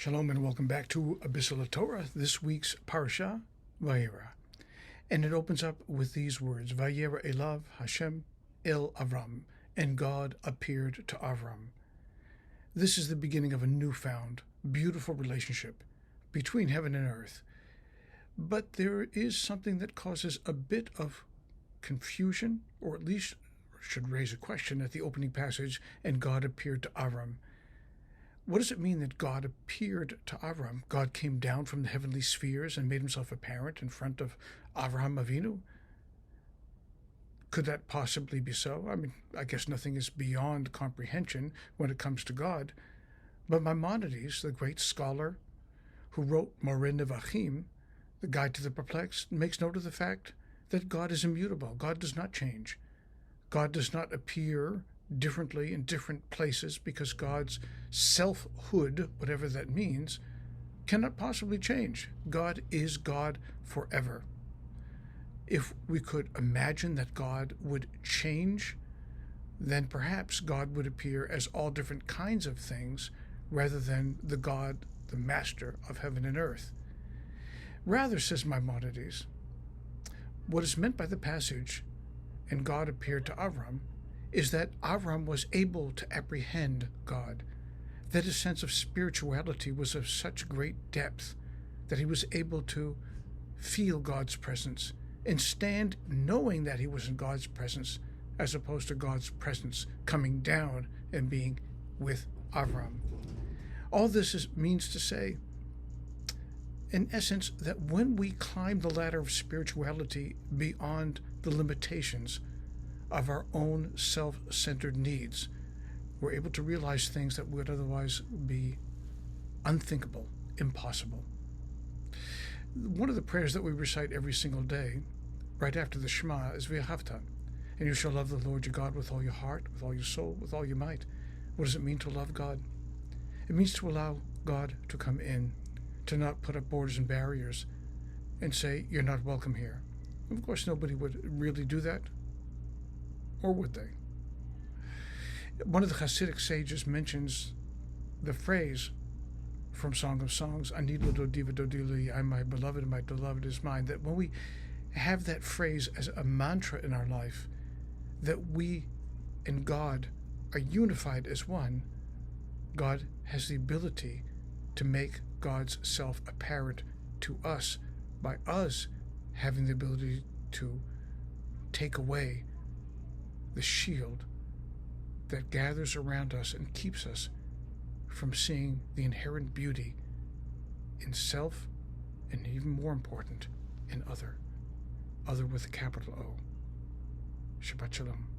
Shalom and welcome back to Biselleh Torah, this week's parasha, Vayera. And it opens up with these words, Vayera elav Hashem el Avram, and God appeared to Avram. This is the beginning of a newfound, beautiful relationship between heaven and earth. But there is something that causes a bit of confusion, or at least should raise a question at the opening passage, and God appeared to Avram. What does it mean that God appeared to Avram? God came down from the heavenly spheres and made himself apparent in front of Avraham Avinu? Could that possibly be so? I mean, I guess nothing is beyond comprehension when it comes to God. But Maimonides, the great scholar who wrote Moreh Nevuchim, the Guide to the Perplexed, makes note of the fact that God is immutable. God does not change. God does not appear differently in different places because God's selfhood, whatever that means, cannot possibly change. God is God forever. If we could imagine that God would change, then perhaps God would appear as all different kinds of things rather than the God, the master of heaven and earth. Rather, says Maimonides, what is meant by the passage, and God appeared to Avram, is that Avram was able to apprehend God, that his sense of spirituality was of such great depth that he was able to feel God's presence and stand knowing that he was in God's presence, as opposed to God's presence coming down and being with Avram. All this means to say, in essence, that when we climb the ladder of spirituality beyond the limitations of our own self-centered needs, we're able to realize things that would otherwise be unthinkable, impossible. One of the prayers that we recite every single day, right after the Shema, is V'ahavta, and you shall love the Lord your God with all your heart, with all your soul, with all your might. What does it mean to love God? It means to allow God to come in, to not put up borders and barriers and say, you're not welcome here. Of course, nobody would really do that. Or would they? One of the Hasidic sages mentions the phrase from Song of Songs, Ani lo dodi v'dodi li, I'm my beloved and my beloved is mine, that when we have that phrase as a mantra in our life, that we and God are unified as one, God has the ability to make God's self apparent to us by us having the ability to take away the shield that gathers around us and keeps us from seeing the inherent beauty in self, and even more important, in other with a capital O. Shabbat Shalom.